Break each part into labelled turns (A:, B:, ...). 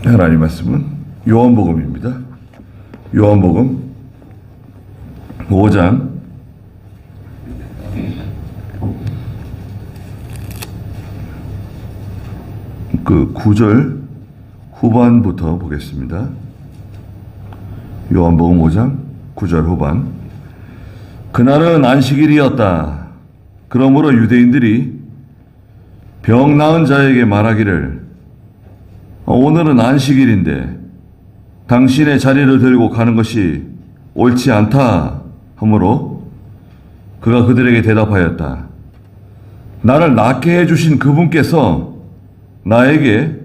A: 하나님 말씀은 요한복음입니다. 요한복음 5장 9절 후반부터 보겠습니다. 요한복음 5장 9절 후반. 그날은 안식일이었다. 그러므로 유대인들이 병 나은 자에게 말하기를 오늘은 안식일인데 당신의 자리를 들고 가는 것이 옳지 않다 하므로 그가 그들에게 대답하였다. 나를 낫게 해주신 그분께서 나에게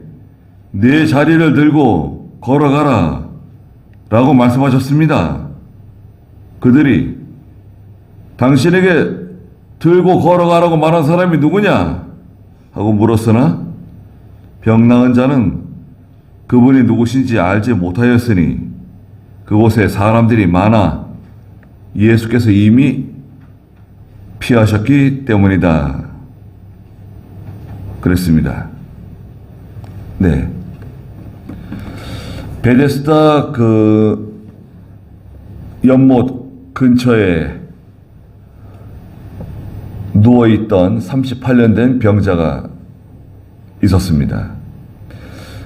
A: 내 자리를 들고 걸어가라 라고 말씀하셨습니다. 그들이 당신에게 들고 걸어가라고 말한 사람이 누구냐 하고 물었으나 병 나은 자는 그분이 누구신지 알지 못하였으니 그곳에 사람들이 많아 예수께서 이미 피하셨기 때문이다. 그랬습니다. 네. 베데스다 연못 근처에 누워있던 38년 된 병자가 있었습니다.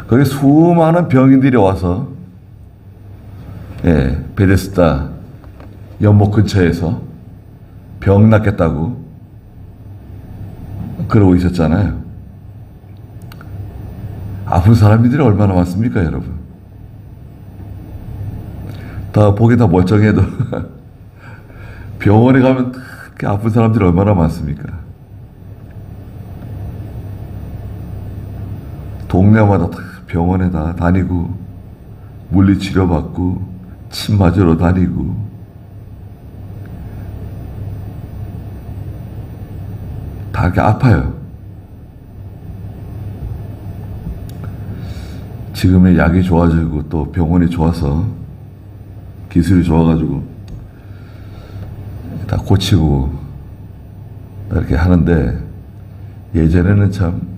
A: 거기 수많은 병인들이 와서 베데스다 연못 근처에서 병 낫겠다고 그러고 있었잖아요. 아픈 사람들이 얼마나 많습니까, 여러분? 다 보기 다 멀쩡해도 병원에 가면 그렇게 아픈 사람들이 얼마나 많습니까? 동네마다 다 병원에 다 다니고 물리치료 받고 침 맞으러 다니고 다 이렇게 아파요. 지금의 약이 좋아지고 또 병원이 좋아서 기술이 좋아가지고 다 고치고 이렇게 하는데 예전에는 참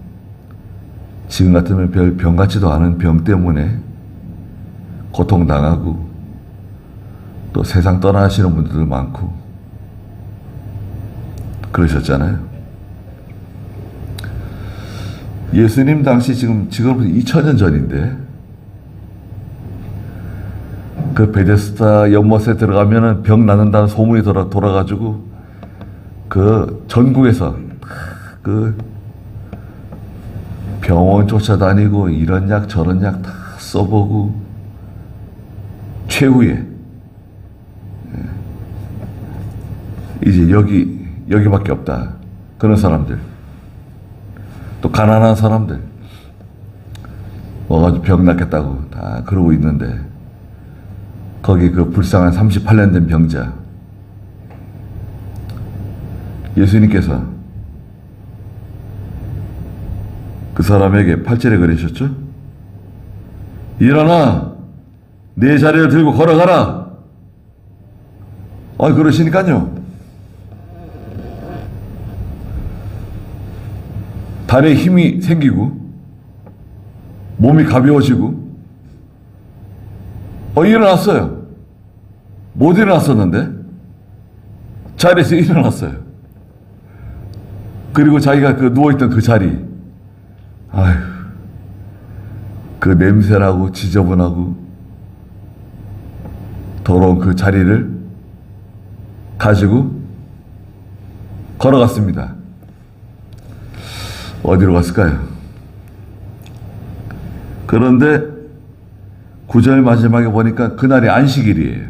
A: 지금 같으면 별 병 같지도 않은 병 때문에 고통당하고 또 세상 떠나시는 분들도 많고 그러셨잖아요. 예수님 당시 지금부터 2000년 전인데 그 베데스다 연못에 들어가면은 병 낫는다는 소문이 돌아가지고 그 전국에서 그 병원 쫓아다니고 이런 약 저런 약 다 써보고 최후에 이제 여기밖에 없다. 그런 사람들 또 가난한 사람들 와가지고 병 낫겠다고 다 그러고 있는데 거기 그 불쌍한 38년 된 병자 예수님께서 그 사람에게 8절에 그러셨죠? 일어나 내 자리를 들고 걸어가라. 그러시니까요. 다리에 힘이 생기고 몸이 가벼워지고 일어났어요. 못 일어났었는데 자리에서 일어났어요. 그리고 자기가 그 누워있던 그 자리 그 냄새나고 지저분하고 더러운 그 자리를 가지고 걸어갔습니다. 어디로 갔을까요? 그런데 9절 마지막에 보니까 그날이 안식일이에요.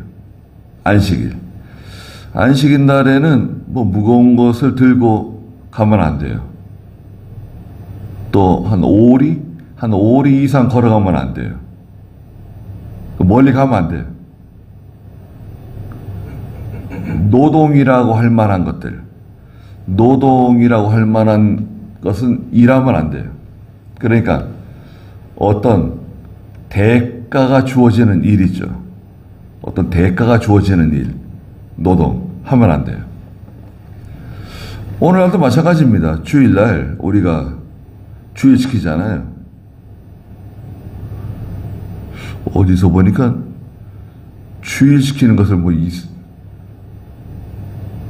A: 안식일. 안식일 날에는 뭐 무거운 것을 들고 가면 안 돼요. 또 한 5리 이상 걸어가면 안 돼요. 멀리 가면 안 돼요. 노동이라고 할 만한 것들, 노동이라고 할 만한 것은 일하면 안 돼요. 그러니까 어떤 대가가 주어지는 일이죠. 어떤 대가가 주어지는 일, 노동 하면 안 돼요. 오늘날도 마찬가지입니다. 주일날 우리가 주일 지키잖아요. 어디서 보니까 주일시키는 것을 뭐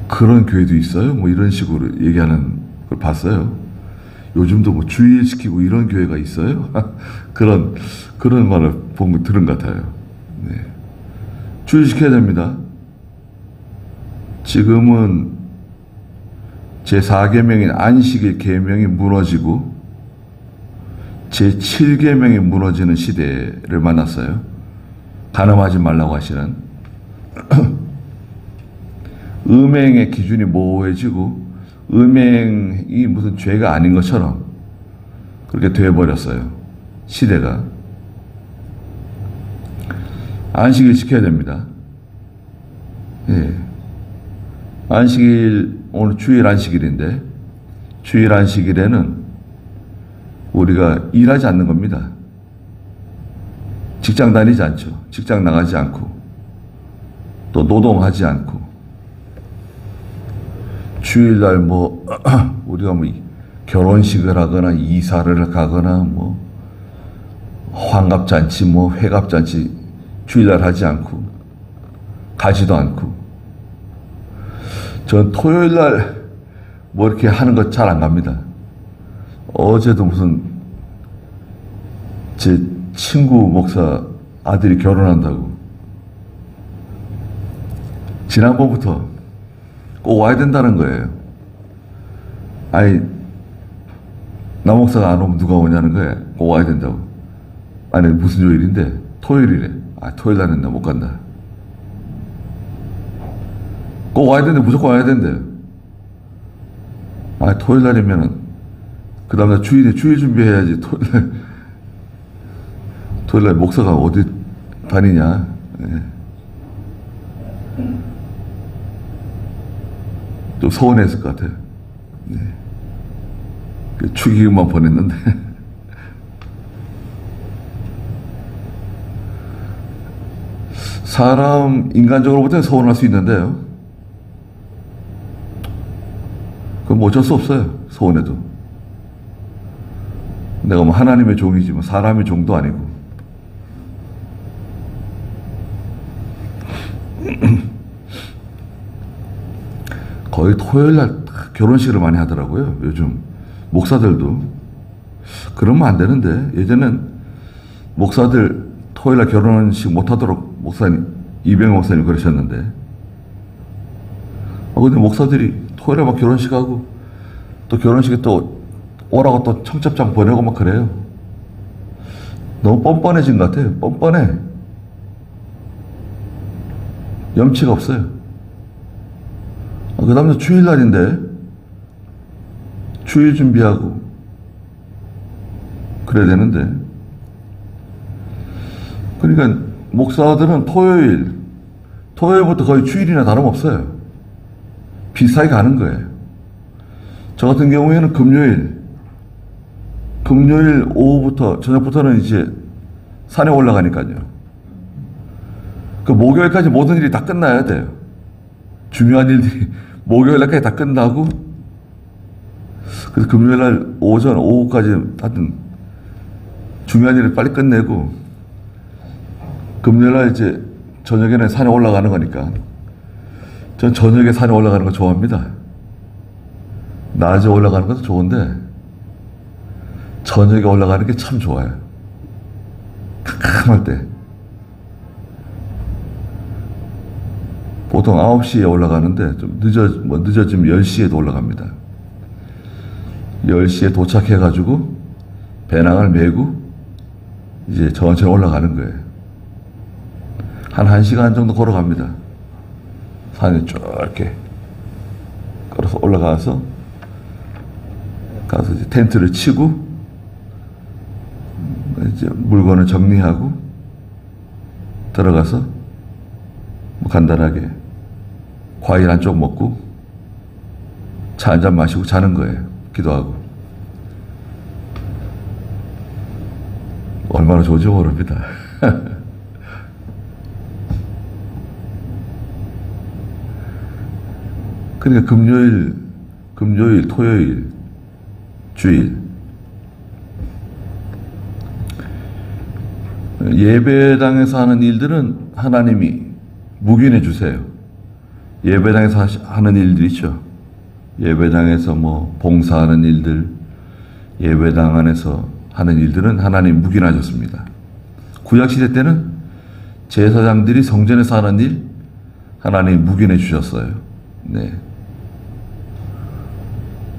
A: 그런 교회도 있어요. 뭐 이런 식으로 얘기하는 걸 봤어요. 요즘도 뭐 주일시키고 이런 교회가 있어요. 그런 말을 들은 것 같아요. 네. 주일시켜야 됩니다. 지금은 제4계명인 안식일 계명이 무너지고 제7계명이 무너지는 시대를 만났어요. 간음하지 말라고 하시는 음행의 기준이 모호해지고 음행이 무슨 죄가 아닌 것처럼 그렇게 되어버렸어요. 시대가. 안식일 지켜야 됩니다. 예. 안식일, 오늘 주일 안식일인데, 주일 안식일에는 우리가 일하지 않는 겁니다. 직장 다니지 않죠. 직장 나가지 않고, 또 노동하지 않고, 주일날 뭐, 우리가 뭐, 결혼식을 하거나, 이사를 가거나, 뭐, 환갑잔치, 뭐, 회갑잔치, 주일날 하지 않고, 가지도 않고, 전 토요일날 뭐 이렇게 하는 거 잘 안 갑니다. 어제도 무슨 제 친구 목사 아들이 결혼한다고. 지난번부터 꼭 와야 된다는 거예요. 아니, 나 목사가 안 오면 누가 오냐는 거예요. 꼭 와야 된다고. 아니, 무슨 요일인데? 토요일이래. 아, 토요일 날은 나 못 간다. 꼭 와야 되는데 무조건 와야 된대. 아, 토요일 날이면은 그 다음날 주일에 주일 준비해야지. 토요일 날 목사가 어디 다니냐. 예. 좀 서운했을 것 같아요. 네. 축의금만 보냈는데. 사람 인간적으로 볼 때는 서운할 수 있는데요. 그건 어쩔 수 없어요. 서운해도. 내가 뭐 하나님의 종이지 뭐 사람의 종도 아니고. 거의 토요일 날 결혼식을 많이 하더라고요. 요즘 목사들도. 그러면 안 되는데 예전엔 목사들 토요일 날 결혼식 못 하도록 목사님 이병 목사님 그러셨는데. 근데 목사들이 토요일에 막 결혼식하고 또 결혼식에 또 오라고 또 청첩장 보내고 막 그래요. 너무 뻔뻔해진 것 같아요. 뻔뻔해. 염치가 없어요. 그 다음날 주일날인데 주일 준비하고 그래야 되는데 그러니까 목사들은 토요일부터 거의 주일이나 다름없어요. 비슷하게 가는 거예요. 저 같은 경우에는 금요일 오후부터 저녁부터는 이제 산에 올라가니까요. 그 목요일까지 모든 일이 다 끝나야 돼요. 중요한 일들이 목요일날까지 다 끝나고 그래서 금요일날 오전 오후까지 하여튼 중요한 일을 빨리 끝내고 금요일날 이제 저녁에는 산에 올라가는 거니까 전 저녁에 산에 올라가는 거 좋아합니다. 낮에 올라가는 것도 좋은데 저녁에 올라가는 게 참 좋아요. 캄캄할 때. 보통 9시에 올라가는데 좀 늦어지면 10시에도 올라갑니다. 10시에 도착해가지고 배낭을 메고 이제 천천히 올라가는 거예요. 한 1시간 정도 걸어갑니다. 산에 쭉 이렇게 걸어서 올라가서 가서 이제 텐트를 치고 이제 물건을 정리하고 들어가서 뭐 간단하게 과일 한 쪽 먹고 차 한 잔 마시고 자는 거예요. 기도하고. 얼마나 좋은지 모릅니다. 그러니까 금요일, 토요일, 주일. 예배당에서 하는 일들은 하나님이 묵인해 주세요. 예배당에서 하는 일들 있죠. 예배당에서 뭐 봉사하는 일들, 예배당 안에서 하는 일들은 하나님 묵인하셨습니다. 구약시대 때는 제사장들이 성전에서 하는 일 하나님 묵인해 주셨어요. 네.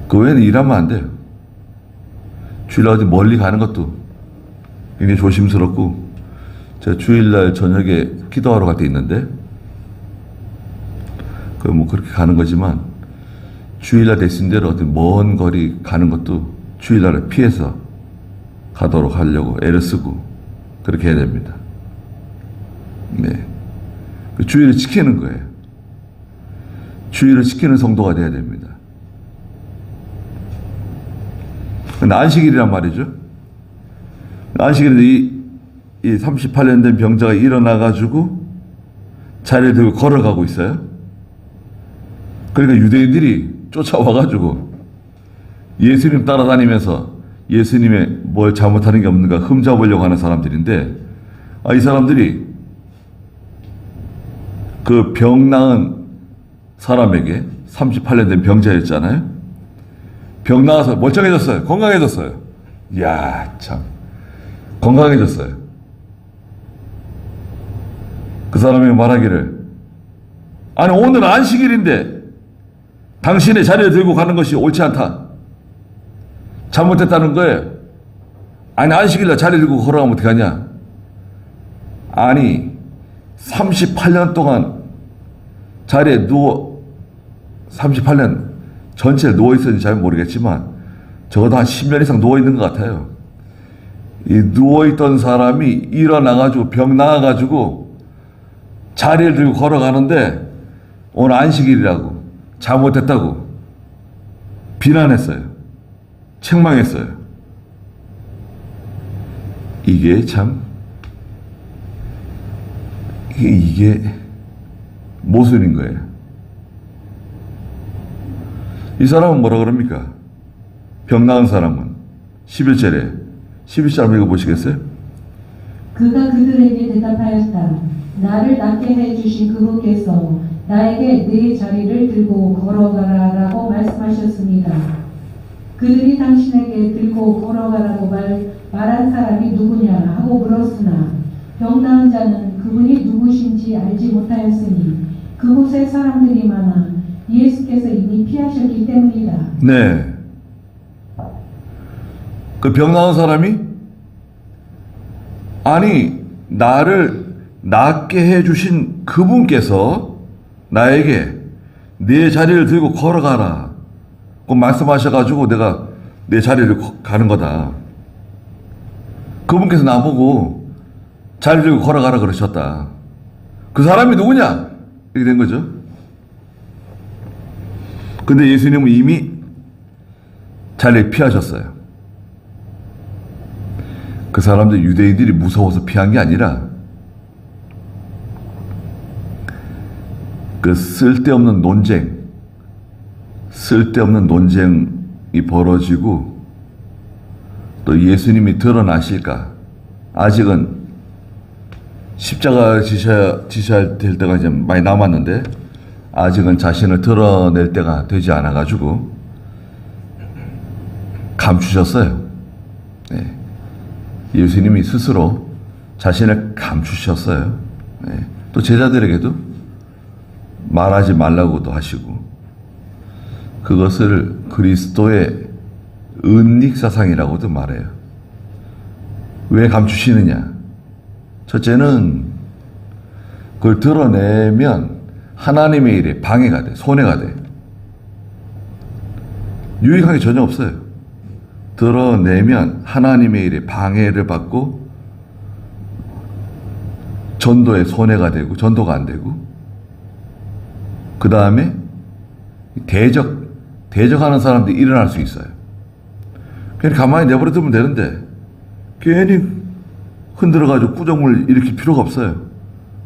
A: 그 외에는 일하면 안 돼요. 주일날 어디 멀리 가는 것도 굉장히 조심스럽고, 제가 주일날 저녁에 기도하러 갈 때 있는데, 뭐 그렇게 가는 거지만, 주일날 되신 대로 어디 먼 거리 가는 것도 주일날에 피해서 가도록 하려고 애를 쓰고 그렇게 해야 됩니다. 네. 주일을 지키는 거예요. 주일을 지키는 성도가 돼야 됩니다. 근데 안식일이란 말이죠. 안식일인데 이 38년 된 병자가 일어나가지고 자리를 들고 걸어가고 있어요. 그러니까 유대인들이 쫓아와가지고 예수님 따라다니면서 예수님의 뭘 잘못하는 게 없는가 흠잡으려고 하는 사람들인데, 이 사람들이 그 병 나은 사람에게 38년 된 병자였잖아요. 병 나와서 멀쩡해졌어요. 건강해졌어요. 이야, 참. 건강해졌어요. 그 사람이 말하기를, 아니, 오늘 안식일인데 당신의 자리를 들고 가는 것이 옳지 않다. 잘못했다는 거예요. 아니, 안식일날 자리를 들고 걸어가면 어떡하냐. 아니, 38년 동안 자리에 38년 전체에 누워있었는지 잘 모르겠지만 적어도 한 10년 이상 누워있는 것 같아요. 이 누워있던 사람이 일어나가지고 병 나와가지고 자리를 들고 걸어가는데 오늘 안식일이라고 잘못했다고 비난했어요. 책망했어요. 이게 참 이게 모순인 거예요. 이 사람은 뭐라 그럽니까? 병 나은 사람은 11절에 11절 한번 읽어보시겠어요?
B: 그가 그들에게 대답하였다. 나를 낫게 해주신 그분께서 나에게 네 자리를 들고 걸어가라라고 말씀하셨습니다. 그들이 당신에게 들고 걸어가라고 말한 사람이 누구냐 하고 물었으나 병 나은 자는 그분이 누구신지 알지 못하였으니 그곳에 사람들이 많아 예수께서 이미 피하셨기 때문이다.
A: 네. 그 병 나은 사람이 아니 나를 낫게 해주신 그분께서 나에게 내 자리를 들고 걸어가라 그 말씀하셔가지고 내가 내 자리를 가는 거다. 그분께서 나보고 자리를 들고 걸어가라 그러셨다. 그 사람이 누구냐? 이렇게 된 거죠. 근데 예수님은 이미 자리를 피하셨어요. 그 사람들 유대인들이 무서워서 피한 게 아니라 그 쓸데없는 논쟁이 벌어지고 또 예수님이 드러나실까? 아직은 십자가 지셔야 될 때가 이제 많이 남았는데 아직은 자신을 드러낼 때가 되지 않아가지고 감추셨어요. 네. 예수님이 스스로 자신을 감추셨어요. 네. 또 제자들에게도 말하지 말라고도 하시고 그것을 그리스도의 은닉사상이라고도 말해요. 왜 감추시느냐? 첫째는 그걸 드러내면 하나님의 일에 방해가 돼, 손해가 돼. 유익한 게 전혀 없어요. 드러내면 하나님의 일에 방해를 받고 전도에 손해가 되고 전도가 안 되고 그 다음에 대적하는 사람들이 일어날 수 있어요. 그냥 가만히 내버려 두면 되는데 괜히 흔들어가지고 꾸정물 일으킬 필요가 없어요.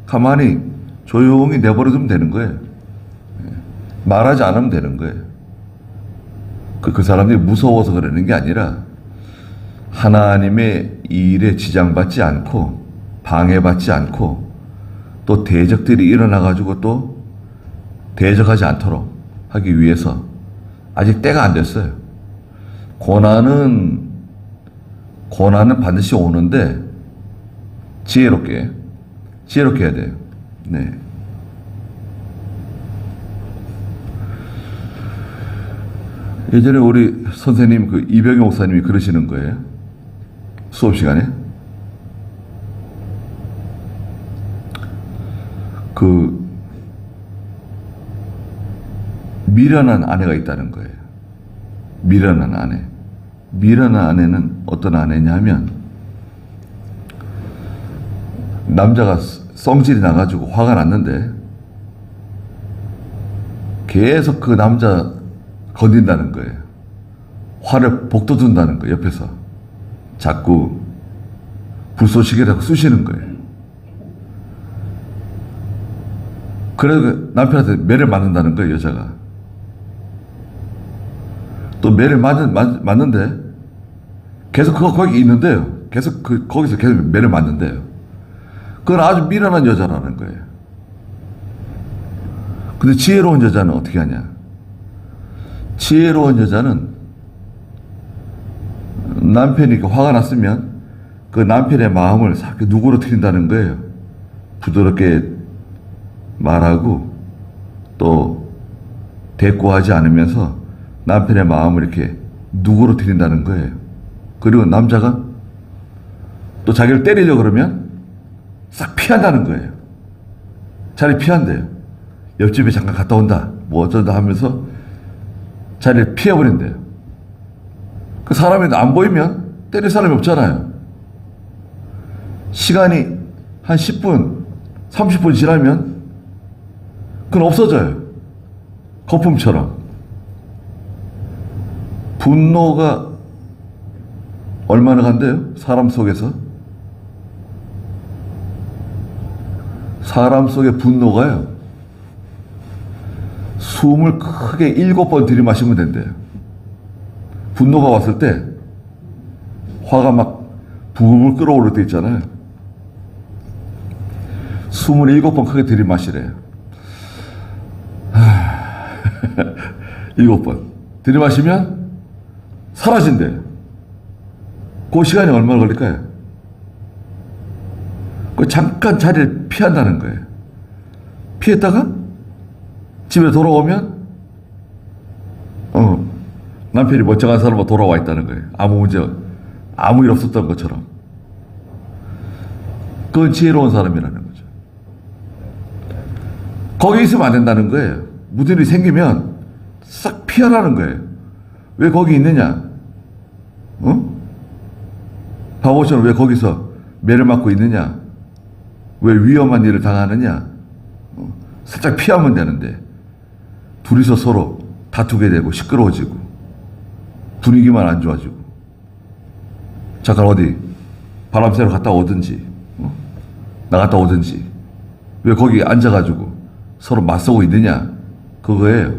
A: 가만히 조용히 내버려 두면 되는 거예요. 말하지 않으면 되는 거예요. 그 사람들이 무서워서 그러는 게 아니라 하나님의 일에 지장받지 않고 방해받지 않고 또 대적들이 일어나가지고 또 대적하지 않도록 하기 위해서 아직 때가 안 됐어요. 고난은 반드시 오는데 지혜롭게 해야 돼요. 네. 예전에 우리 선생님 그 이병희 목사님이 그러시는 거예요. 수업 시간에. 그 미련한 아내가 있다는 거예요. 미련한 아내. 미련한 아내는 어떤 아내냐 하면 남자가 성질이 나가지고 화가 났는데 계속 그 남자 건든다는 거예요. 화를 복돋운다는 거예요. 옆에서 자꾸 불쏘시개라고 쑤시는 거예요. 그래서 남편한테 매를 맞는다는 거예요. 여자가 또 매를 맞는데 계속 거기 있는데요. 계속 거기서 계속 매를 맞는데요. 그건 아주 미련한 여자라는 거예요. 근데 지혜로운 여자는 어떻게 하냐? 지혜로운 여자는 남편이 화가 났으면 그 남편의 마음을 자꾸 누그러뜨린다는 거예요. 부드럽게 말하고 또 대꾸하지 않으면서 남편의 마음을 이렇게 누그러뜨린다는 거예요. 그리고 남자가 또 자기를 때리려고 그러면 싹 피한다는 거예요. 자리 피한대요. 옆집에 잠깐 갔다 온다. 뭐 어쩐다 하면서 자리를 피해버린대요. 그 사람이 안 보이면 때릴 사람이 없잖아요. 시간이 한 10분, 30분 지나면 그건 없어져요. 거품처럼. 분노가 얼마나 간대요? 사람 속에서? 사람 속의 분노가요. 숨을 크게 7번 들이마시면 된대요. 분노가 왔을 때 화가 막 부글부글 끓어오를 때 있잖아요. 숨을 7번 크게 들이마시래요. 7번 들이마시면 사라진대요. 그 시간이 얼마나 걸릴까요? 그 잠깐 자리를 피한다는 거예요. 피했다가 집에 돌아오면 남편이 멀쩡한 사람으로 돌아와 있다는 거예요. 아무 일 없었던 것처럼. 그건 지혜로운 사람이라는 거죠. 거기 있으면 안 된다는 거예요. 무슨 일이 생기면 싹 피하라는 거예요. 왜 거기 있느냐? 바보처럼 왜 거기서 매를 맞고 있느냐? 왜 위험한 일을 당하느냐? 살짝 피하면 되는데 둘이서 서로 다투게 되고 시끄러워지고 분위기만 안 좋아지고 잠깐 어디 바람 쐬러 갔다 오든지 나갔다 오든지 왜 거기 앉아가지고 서로 맞서고 있느냐? 그거예요.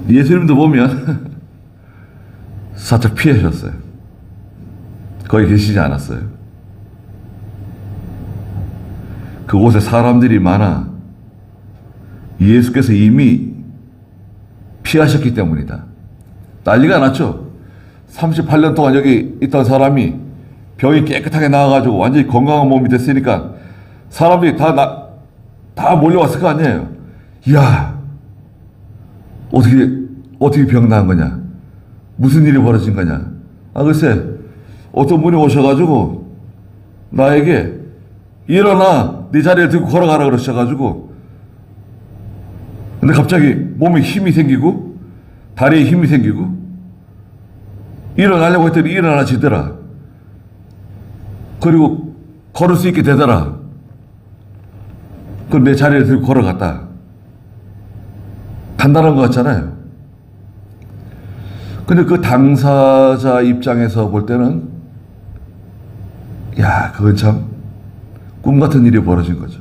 A: 예수님도 보면 살짝 피하셨어요. 거기 계시지 않았어요. 그곳에 사람들이 많아 예수께서 이미 피하셨기 때문이다. 난리가 났죠. 38년 동안 여기 있던 사람이 병이 깨끗하게 나와가지고 완전히 건강한 몸이 됐으니까 사람들이 다 몰려왔을 거 아니에요. 이야, 어떻게 병 나은 거냐? 무슨 일이 벌어진 거냐? 글쎄, 어떤 분이 오셔가지고 나에게 일어나, 네 자리에 들고 걸어가라 그러셔가지고 근데 갑자기 몸에 힘이 생기고 다리에 힘이 생기고 일어나려고 했더니 일어나지더라. 그리고 걸을 수 있게 되더라. 그럼 내 자리에 들고 걸어갔다. 간단한 것 같잖아요. 근데 그 당사자 입장에서 볼 때는 야, 그건 참 꿈 같은 일이 벌어진 거죠.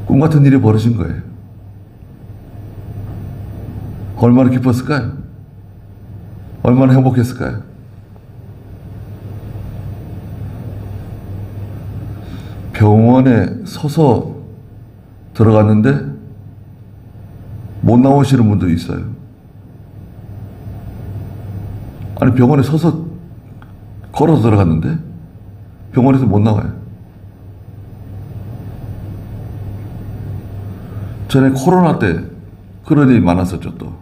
A: 꿈 같은 일이 벌어진 거예요. 얼마나 기뻤을까요? 얼마나 행복했을까요? 병원에 서서 들어갔는데 못 나오시는 분도 있어요. 아니, 병원에 서서 걸어서 들어갔는데 병원에서 못 나와요. 전에 코로나 때 그런 일이 많았었죠, 또.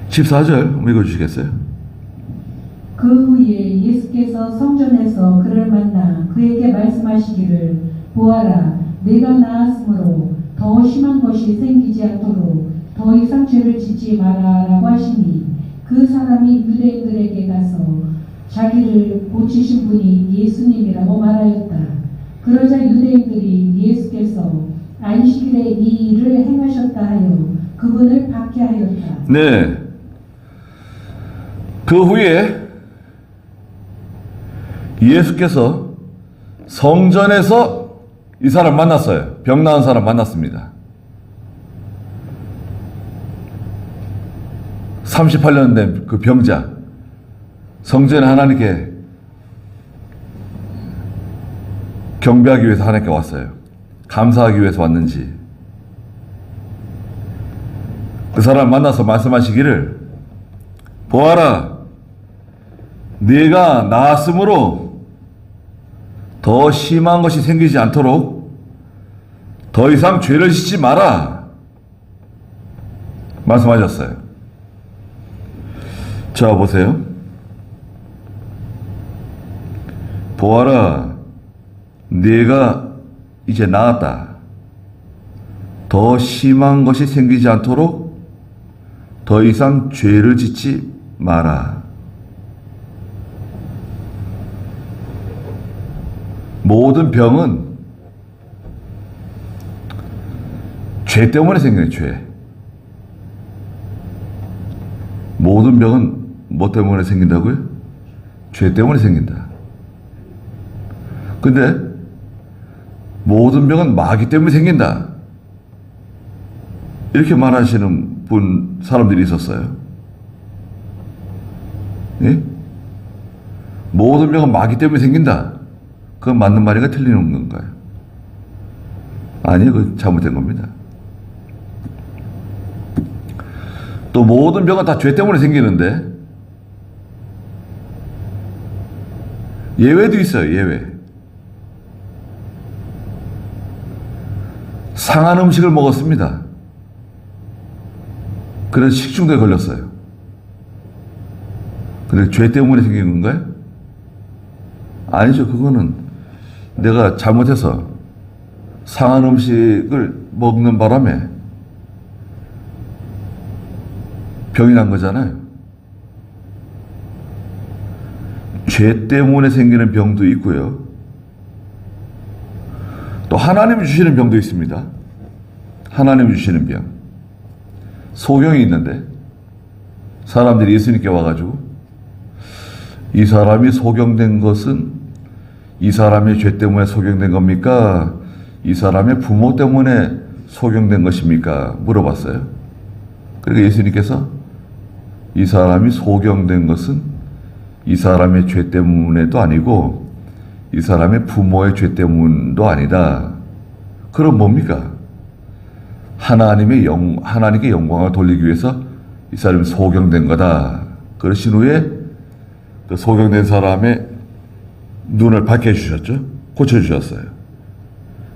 A: 14절 한번 읽어주시겠어요?
B: 그 후에 예수께서 성전에서 그를 만나 그에게 말씀하시기를 보아라 내가 나았으므로 더 심한 것이 생기지 않도록 더 이상 죄를 짓지 마라 라고 하시니 그 사람이 유대인들에게 가서 자기를 고치신 분이 예수님이라고 말하였다. 그러자 유대인들이 예수께서 안식일에 이 일을 행하셨다 하여 그분을 박해하였다.
A: 네. 그 후에 예수께서 성전에서 이 사람 만났어요. 병 나은 사람 만났습니다. 38년 된 그 병자. 성전에 하나님께 경배하기 위해서 하나님께 왔어요. 감사하기 위해서 왔는지. 그 사람 만나서 말씀하시기를 보아라 네가 나았으므로 더 심한 것이 생기지 않도록 더 이상 죄를 짓지 마라 말씀하셨어요. 자, 보세요. 보아라 네가 이제 나았다. 더 심한 것이 생기지 않도록 더 이상 죄를 짓지 마라. 모든 병은 죄 때문에 생겨요, 죄. 모든 병은 뭐 때문에 생긴다고요? 죄 때문에 생긴다. 근데 모든 병은 마귀 때문에 생긴다. 이렇게 말하시는 사람들이 있었어요. 예? 모든 병은 마귀 때문에 생긴다. 그건 맞는 말인가 틀리는 건가요? 아니요, 그건 잘못된 겁니다. 또 모든 병은 다 죄 때문에 생기는데 예외도 있어요, 예외. 상한 음식을 먹었습니다. 그래서 식중독에 걸렸어요. 근데 죄 때문에 생긴 건가요? 아니죠. 그거는 내가 잘못해서 상한 음식을 먹는 바람에 병이 난 거잖아요. 죄 때문에 생기는 병도 있고요. 또 하나님이 주시는 병도 있습니다. 하나님이 주시는 병. 소경이 있는데 사람들이 예수님께 와가지고 이 사람이 소경된 것은 이 사람의 죄 때문에 소경된 겁니까? 이 사람의 부모 때문에 소경된 것입니까? 물어봤어요. 그러니까 예수님께서 이 사람이 소경된 것은 이 사람의 죄 때문에도 아니고 이 사람의 부모의 죄 때문도 아니다. 그럼 뭡니까? 하나님께 영광을 돌리기 위해서 이 사람이 소경된 거다. 그러신 후에 그 소경된 사람의 눈을 밝혀주셨죠. 고쳐주셨어요.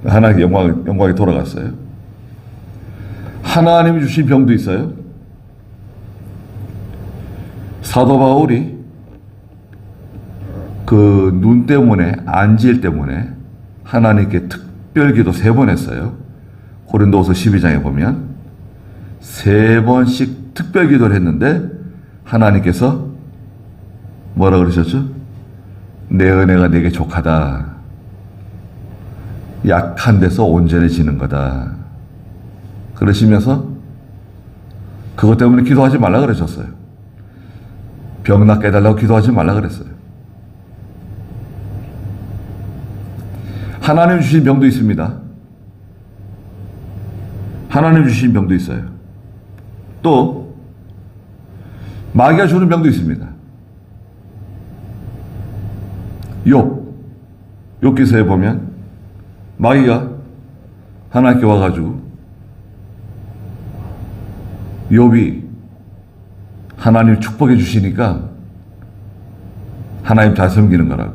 A: 하나님께 영광이 돌아갔어요. 하나님이 주신 병도 있어요. 사도 바울이 그 눈 때문에, 안질 때문에 하나님께 특별기도 3번 했어요. 고린도후서 12장에 보면 3번씩 특별기도를 했는데 하나님께서 뭐라 그러셨죠? 내 은혜가 내게 족하다. 약한 데서 온전해지는 거다. 그러시면서 그것 때문에 기도하지 말라 그러셨어요. 병 낫게 해달라고 기도하지 말라 그랬어요. 하나님 주신 병도 있습니다. 하나님 주신 병도 있어요. 또 마귀가 주는 병도 있습니다. 욥기서에 보면 마귀가 하나님께 와가지고 욥이 하나님 축복해 주시니까 하나님 잘 섬기는 거라고.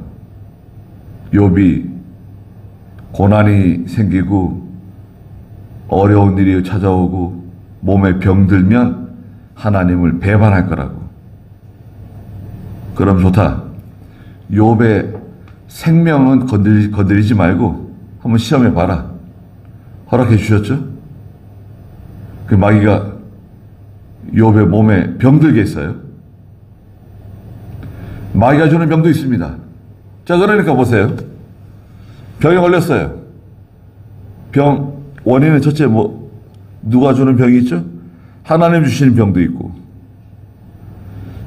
A: 욥이 고난이 생기고 어려운 일이 찾아오고 몸에 병들면 하나님을 배반할 거라고. 그럼 좋다. 욥의 생명은 건드리지 말고 한번 시험해 봐라. 허락해 주셨죠? 그 마귀가 욥의 몸에 병들게 했어요. 마귀가 주는 병도 있습니다. 자, 그러니까 보세요. 병에 걸렸어요. 병 원인은 첫째 누가 주는 병이 있죠? 하나님 주시는 병도 있고,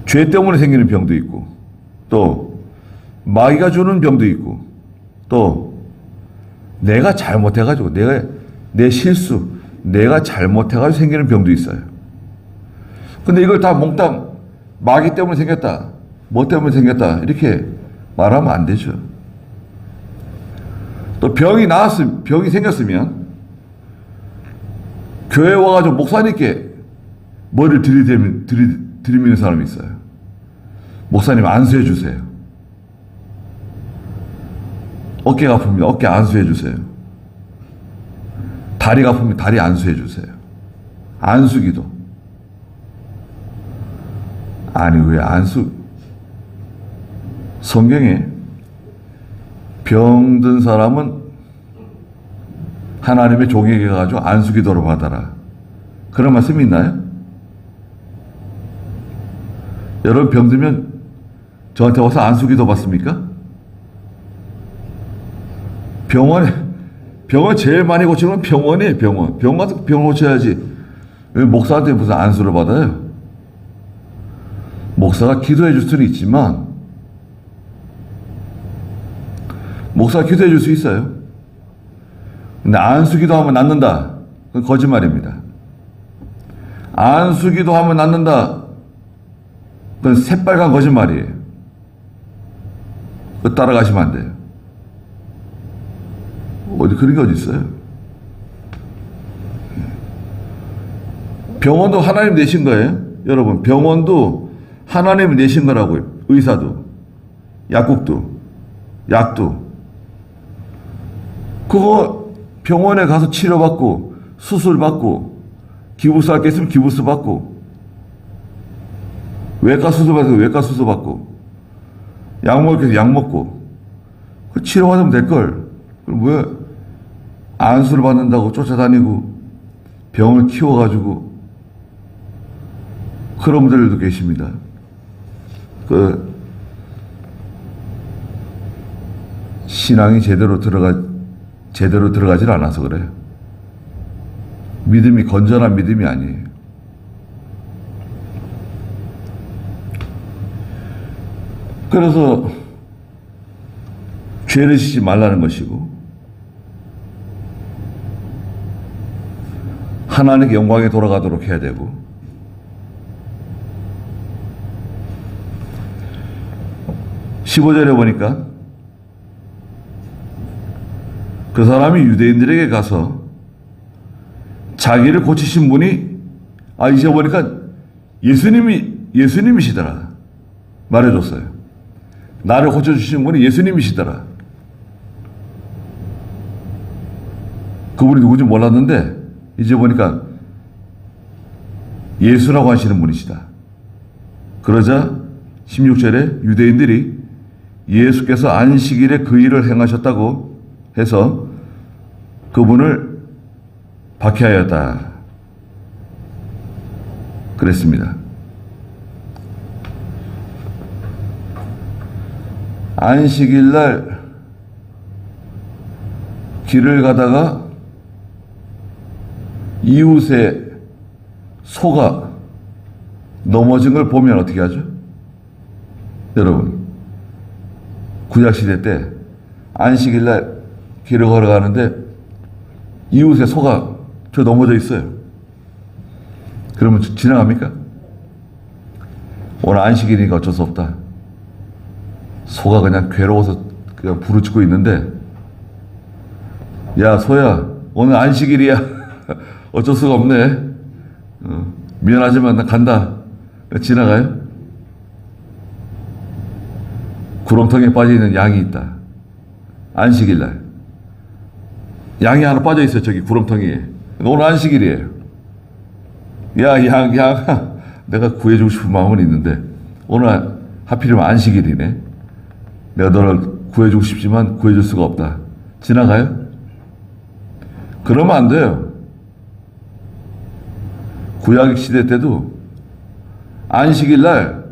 A: 죄 때문에 생기는 병도 있고, 또 마귀가 주는 병도 있고, 또 내가 잘못해가지고 내 실수, 내가 잘못해가지고 생기는 병도 있어요. 근데 이걸 다 몽땅 마귀 때문에 생겼다, 뭐 때문에 생겼다 이렇게 말하면 안 되죠. 또 병이 생겼으면 교회 와가지고 목사님께 머리를 들이미는 사람이 있어요. 목사님 안수해 주세요. 어깨가 아픕니다. 어깨 안수해 주세요. 다리가 아프면 다리 안수해 주세요. 안수기도. 아니 왜 성경에 병든 사람은 하나님의 종에게 가가지고 안수기도를 받아라. 그런 말씀이 있나요? 여러분 병들면 저한테 와서 안수기도 받습니까? 병원 제일 많이 고치는 건 병원이에요. 병원 가서 병원 고쳐야지. 왜 목사한테 무슨 안수를 받아요? 목사가 기도해 줄 수는 있지만, 목사가 기도해 줄 수 있어요. 근데 안수기도 하면 낫는다. 그건 거짓말입니다. 안수기도 하면 낫는다. 그건 새빨간 거짓말이에요. 그거 따라가시면 안 돼요. 어디 그런 게 어디 있어요? 병원도 하나님 내신 거예요. 여러분, 병원도 하나님이 내신 거라고요. 의사도, 약도. 그거 병원에 가서 치료받고, 수술받고, 기부스 할 게 있으면 기부스 받고, 외과 수술 받고, 외과 수술 받고, 약 먹을 게 있으면 약 먹고, 그 치료받으면 될걸. 그럼 왜 안수를 받는다고 쫓아다니고, 병을 키워가지고, 그런 분들도 계십니다. 신앙이 제대로 들어가질 않아서 그래요. 믿음이 건전한 믿음이 아니에요. 그래서 죄를 짓지 말라는 것이고, 하나님께 영광에 돌아가도록 해야 되고, 15절에 보니까 그 사람이 유대인들에게 가서 자기를 고치신 분이 이제 보니까 예수님이시더라 말해줬어요. 나를 고쳐주신 분이 예수님이시더라. 그분이 누군지 몰랐는데 이제 보니까 예수라고 하시는 분이시다. 그러자 16절에 유대인들이 예수께서 안식일에 그 일을 행하셨다고 해서 그분을 박해하였다. 그랬습니다. 안식일 날 길을 가다가 이웃의 소가 넘어진 걸 보면 어떻게 하죠? 여러분, 구약시대 때 안식일 날 길을 걸어가는데 이웃의 소가 저 넘어져 있어요. 그러면 지나갑니까? 오늘 안식일이니까 어쩔 수 없다. 소가 그냥 괴로워서 그냥 부르짖고 있는데, 야, 소야, 오늘 안식일이야. 어쩔 수가 없네. 미안하지만 나 간다. 지나가요? 구렁텅이에 빠져있는 양이 있다. 안식일날. 양이 하나 빠져있어요. 저기 구렁텅이에. 오늘 안식일이에요. 야, 양. 내가 구해주고 싶은 마음은 있는데 오늘 하필이면 안식일이네. 내가 너를 구해주고 싶지만 구해줄 수가 없다. 지나가요? 그러면 안 돼요. 구약 시대 때도 안식일날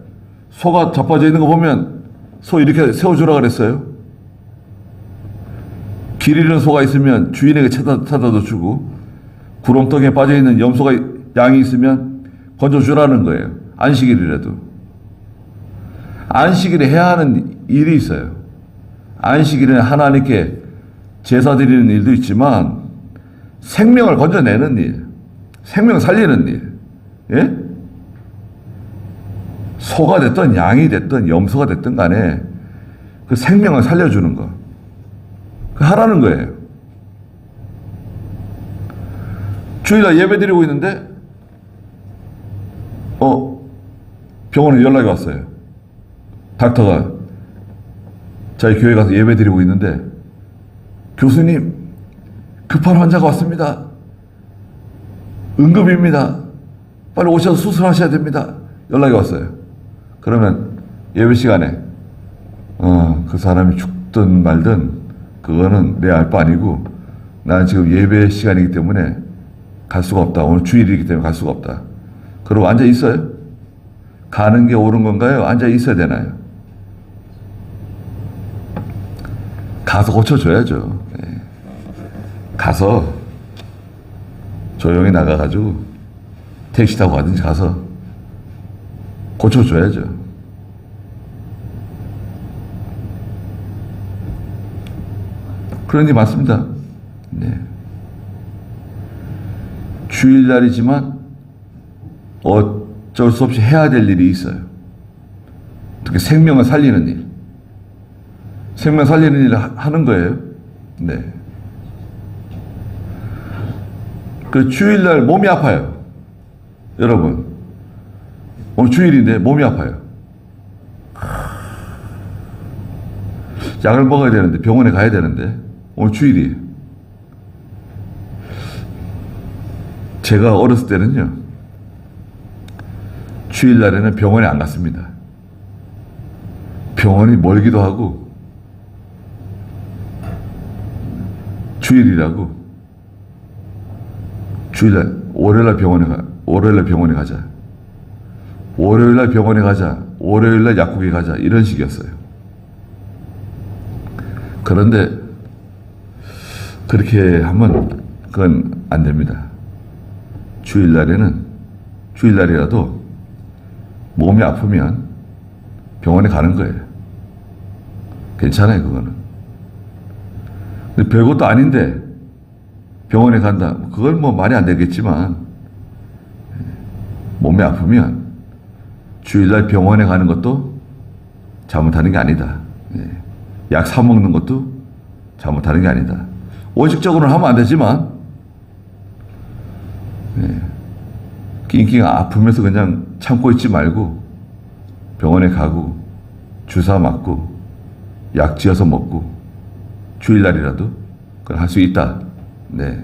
A: 소가 자빠져 있는 거 보면 소 이렇게 세워주라 그랬어요. 길 잃은 소가 있으면 주인에게 찾아다 주고, 구렁텅이에 빠져있는 염소가 양이 있으면 건져주라는 거예요. 안식일이라도. 안식일에 해야 하는 일이 있어요. 안식일에는 하나님께 제사 드리는 일도 있지만 생명을 건져내는 일, 생명 살리는 일. 예? 소가 됐든 양이 됐든 염소가 됐든 간에 그 생명을 살려주는 거, 그 하라는 거예요. 주일날 예배 드리고 있는데 병원에 연락이 왔어요. 닥터가 저희 교회 가서 예배 드리고 있는데, 교수님, 급한 환자가 왔습니다. 응급입니다. 빨리 오셔서 수술하셔야 됩니다. 연락이 왔어요. 그러면 예배 시간에 그 사람이 죽든 말든 그거는 내 알 바 아니고, 나는 지금 예배 시간이기 때문에 갈 수가 없다. 오늘 주일이기 때문에 갈 수가 없다. 그러고 앉아 있어요? 가는 게 옳은 건가요? 앉아 있어야 되나요? 가서 고쳐줘야죠. 예. 가서 조용히 나가가지고 택시 타고 가든지 가서 고쳐줘야죠. 그런 게 맞습니다. 네. 주일날이지만 어쩔 수 없이 해야 될 일이 있어요. 특히 생명을 살리는 일. 생명 살리는 일을 하는 거예요. 네. 그 주일날 몸이 아파요. 여러분, 오늘 주일인데 몸이 아파요. 약을 먹어야 되는데, 병원에 가야 되는데, 오늘 주일이에요. 제가 어렸을 때는요, 주일날에는 병원에 안 갔습니다. 병원이 멀기도 하고, 주일이라고, 주일날, 월요일날 병원에 가자. 월요일날 병원에 가자. 월요일날 약국에 가자. 이런 식이었어요. 그런데, 그렇게 하면, 그건 안 됩니다. 주일날이라도 몸이 아프면 병원에 가는 거예요. 괜찮아요, 그거는. 근데 별것도 아닌데 병원에 간다. 그건 뭐 말이 안 되겠지만, 몸이 아프면 주일날 병원에 가는 것도 잘못하는 게 아니다. 약 사 먹는 것도 잘못하는 게 아니다. 원칙적으로는 하면 안 되지만, 낑낑 아프면서 그냥 참고 있지 말고 병원에 가고 주사 맞고 약 지어서 먹고 주일날이라도 그걸 할 수 있다. 네.